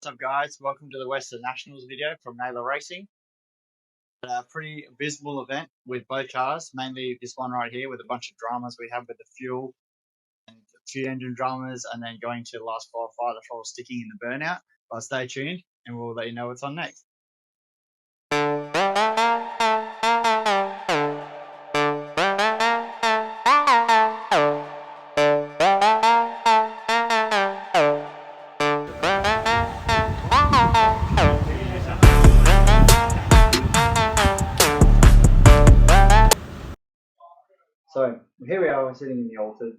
What's up guys, welcome to the Westernationals video from Naylor Racing. A pretty abysmal event with both cars, mainly this one right here with a bunch of dramas we have with the fuel and a few engine dramas, and then going to the last qualifier, the throttle sticking in the burnout. But stay tuned and we'll let you know what's on next. So here we are, we're sitting in the Altered.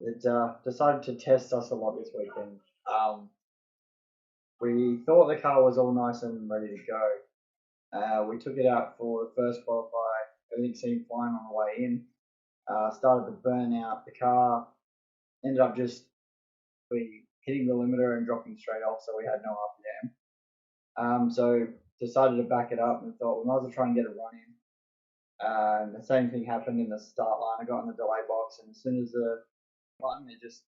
It decided to test us a lot this weekend. We thought the car was all nice and ready to go. We took it out for the first qualifier. Everything seemed fine on the way in. Started the burnout. The car ended up just hitting the limiter and dropping straight off, so we had no RPM. So decided to back it up and thought we might as well try and get a run in. And the same thing happened in the start line. I got in the delay box, and as soon as the button, it just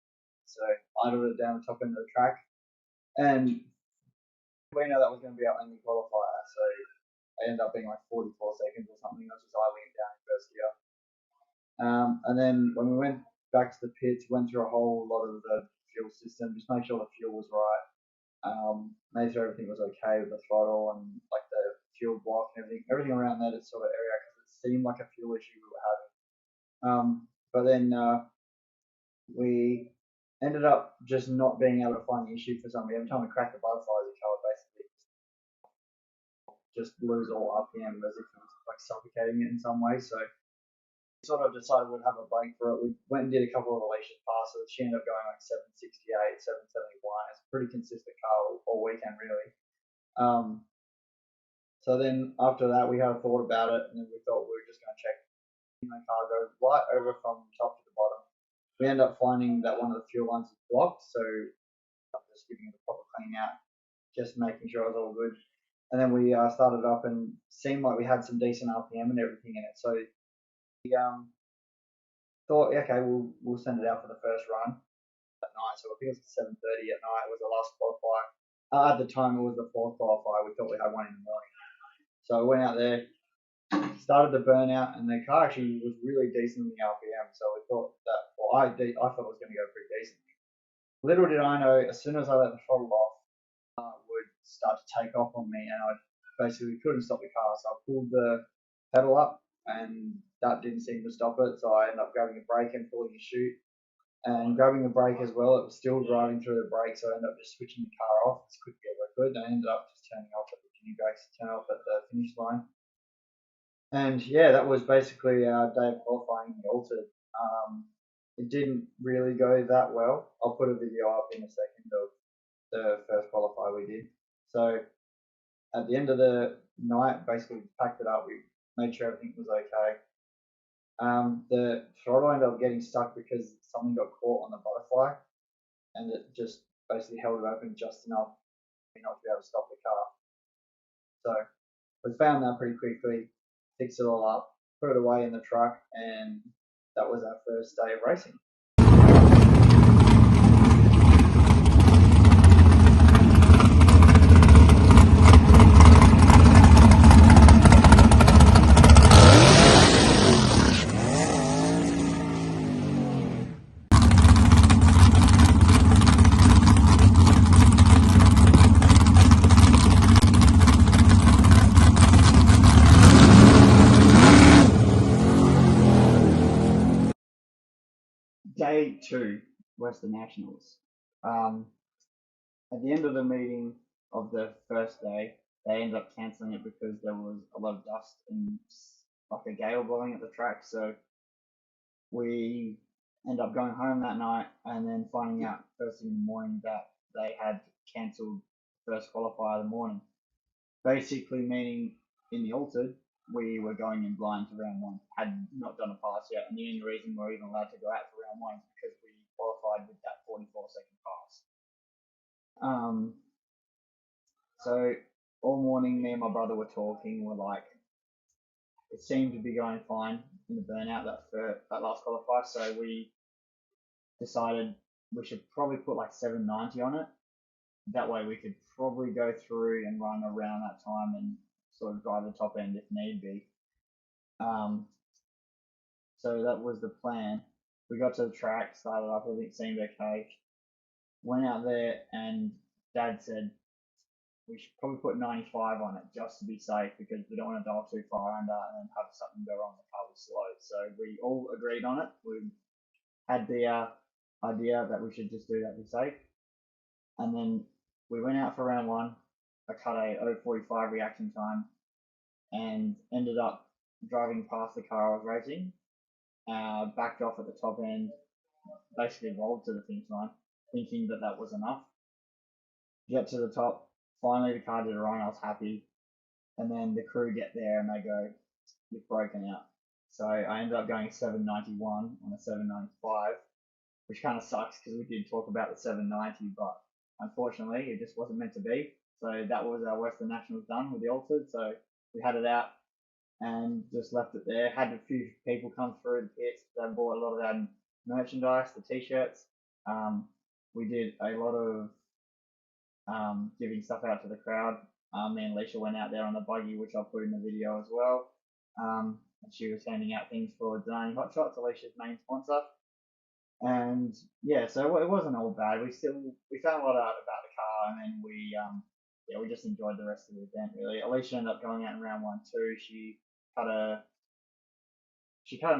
idled it down the top end of the track. And we know that was going to be our only qualifier, so I ended up being like 44 seconds or something. I was just idling it down in first gear. And then when we went back to the pits, went through a whole lot of the fuel system, just make sure the fuel was right. Made sure everything was okay with the throttle and like the fuel block and everything around that sort of area, because it seemed like a fuel issue we were having. But then we ended up just not being able to find the issue for something. Every time we cracked the butterflies, the car would basically just lose all RPM as if it was like suffocating it in some way. So we sort of decided we'd have a break for it. We went and did a couple of Alicia passes. She ended up going like 768, 771. It's a pretty consistent car all weekend, really. So then after that, we had a thought about it, and then we thought we were just going to check the car go right over from top to the bottom. We ended up finding that one of the fuel lines is blocked, so I'm just giving it a proper clean out, just making sure it was all good. And then we started up and seemed like we had some decent RPM and everything in it. So we thought, okay, we'll send it out for the first run at night. So I think it was 7:30 at night. It was the last qualifier. At the time, it was the fourth qualifier. We thought we had one in the morning. So I went out there, started the burnout, and the car actually was really decent in the RPM. So we thought that, well, I thought it was going to go pretty decently. Little did I know, as soon as I let the throttle off, it would start to take off on me, and I basically couldn't stop the car. So I pulled the pedal up, and that didn't seem to stop it. So I ended up grabbing a brake and pulling a chute, and grabbing the brake as well. It was still driving through the brake, so I ended up just switching the car off as quickly as I could. And I ended up just turning off at the junior brakes to turn off at the finish line. And yeah, that was basically our day of qualifying in the Altered. It didn't really go that well. I'll put a video up in a second of the first qualifier we did. So at the end of the night, basically packed it up. We made sure everything was okay. The throttle ended up getting stuck because something got caught on the butterfly, and it just basically held it open just enough for me not to be able to stop the car. So we found that pretty quickly, fixed it all up, put it away in the truck, and that was our first day of racing. Day 2, Westernationals. At the end of the meeting of the first day, they ended up cancelling it because there was a lot of dust and like a gale blowing at the track. So we ended up going home that night and then finding out first thing in the morning that they had cancelled the first qualifier of the morning. Basically meaning in the Altered, we were going in blind to round 1, had not done a pass yet, and the only reason we were even allowed to go out for round 1 is because we qualified with that 44-second pass. So all morning, me and my brother were talking. We're like, it seemed to be going fine in the burnout that last qualifier, so we decided we should probably put like 790 on it that way we could probably go through and run around that time and sort of drive the top end if need be. So that was the plan. We got to the track, started up, everything seemed okay. Went out there, and Dad said we should probably put 95 on it just to be safe because we don't want to dial too far under and then have something go wrong. The car was slow. So we all agreed on it. We had the idea that we should just do that to be safe. And then we went out for round one. I cut a 0:45 reaction time and ended up driving past the car I was racing. Backed off at the top end, basically rolled to the finish line, thinking that that was enough. Get to the top, finally the car did a run, I was happy. And then the crew get there and they go, "You've broken out." So I ended up going 791 on a 795, which kind of sucks because we did talk about the 790, but unfortunately it just wasn't meant to be. So that was our Westernationals done with the altered. So we had it out and just left it there. Had a few people come through the pits. They bought a lot of that merchandise, the t-shirts. We did a lot of giving stuff out to the crowd. Me and Alicia went out there on the buggy, which I'll put in the video as well. And she was handing out things for Denali Hot Shots, Alicia's main sponsor. And yeah, so it wasn't all bad. We found a lot out about the car, and then we just enjoyed the rest of the event really. Alicia ended up going out in round one too. She cut an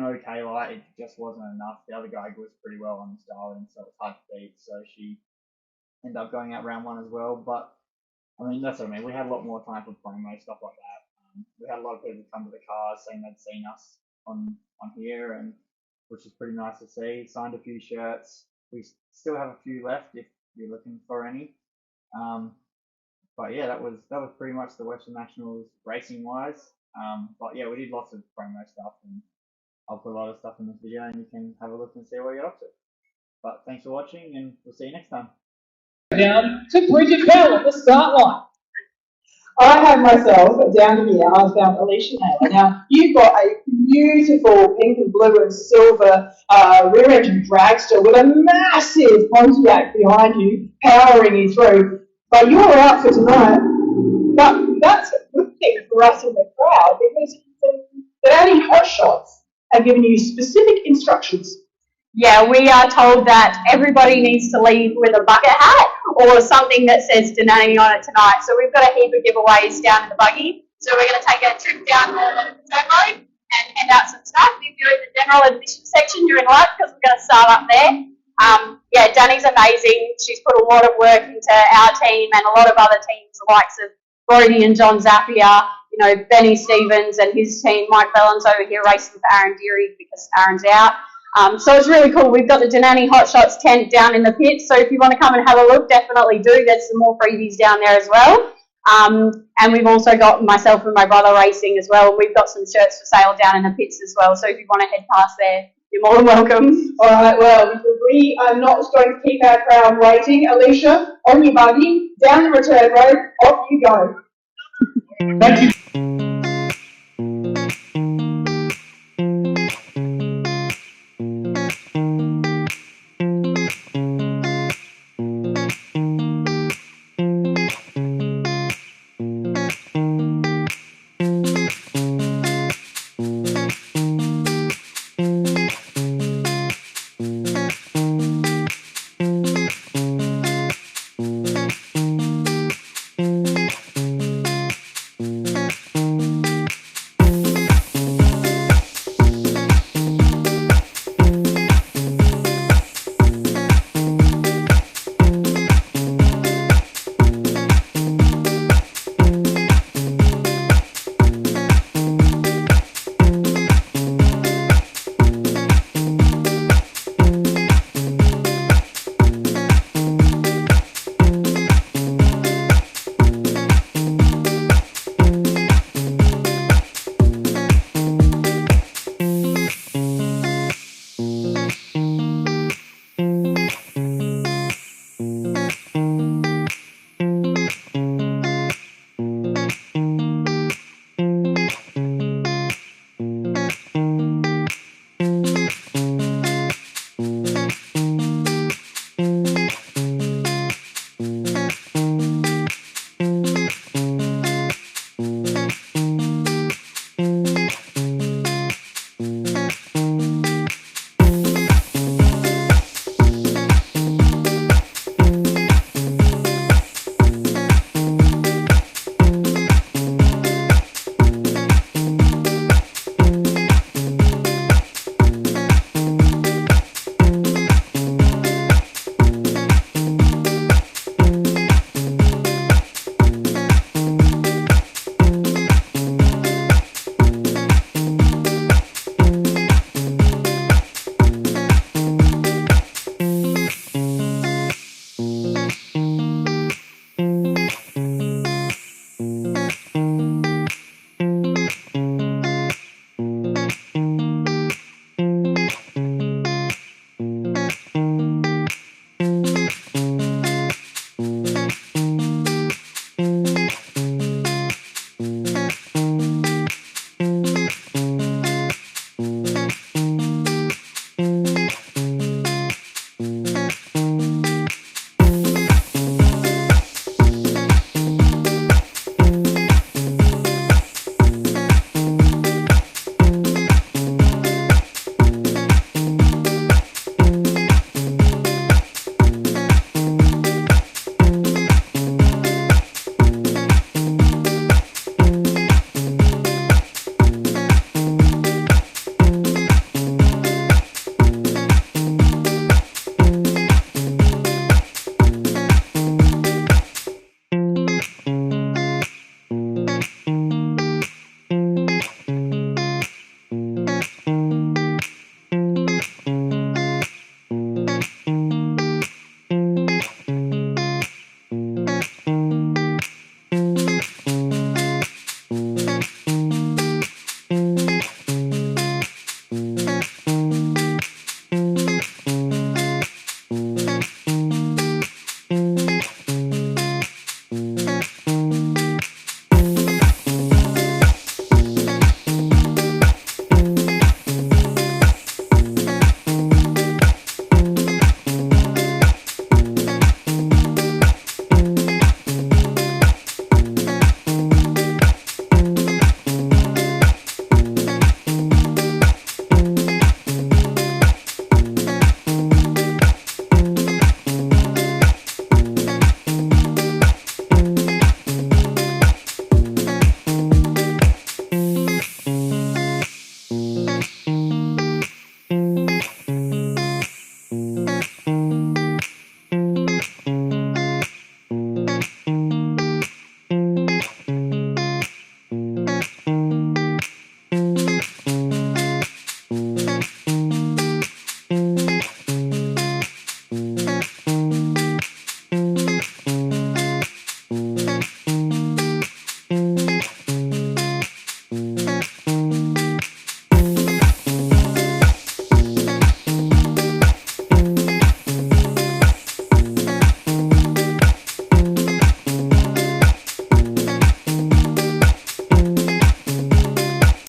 okay light. It just wasn't enough. The other guy was pretty well on the styling, so it was hard to beat. So she ended up going out round one as well. But I mean, that's what I mean. We had a lot more time for promo stuff like that. We had a lot of people come to the cars saying they'd seen us on here, and which is pretty nice to see. Signed a few shirts. We still have a few left if you're looking for any. But yeah, that was pretty much the Westernationals racing wise. But yeah, we did lots of promo stuff, and I'll put a lot of stuff in this video, and you can have a look and see what you're up to. But thanks for watching, and we'll see you next time. Down to Bridget Bell at the start line. I have myself down here, I found Alicia Naylor. Now, you've got a beautiful pink and blue and silver rear engine dragster with a massive Pontiac behind you, powering you through. But you're out for tonight. But that's a good thing for us in the crowd because the Danny Hot Shots have given you specific instructions. Yeah, we are told that everybody needs to leave with a bucket hat or something that says Denali on it tonight. So we've got a heap of giveaways down in the buggy. So we're going to take a trip down the track road and hand out some stuff. If you're in the general admission section, you're in luck because we're going to start up there. Yeah, Danny's amazing. She's put a lot of work into our team and a lot of other teams, the likes of Brody and John Zappia, you know, Benny Stevens and his team. Mike Bellon's over here racing for Aaron Deary because Aaron's out. So it's really cool. We've got the Denali Hot Shots tent down in the pit, so if you want to come and have a look, definitely do. There's some more freebies down there as well. And we've also got myself and my brother racing as well. We've got some shirts for sale down in the pits as well, so if you want to head past there, you're more than welcome. All right, well, we are not going to keep our crowd waiting. Alicia, on your buggy, down the return road, off you go. Thank you.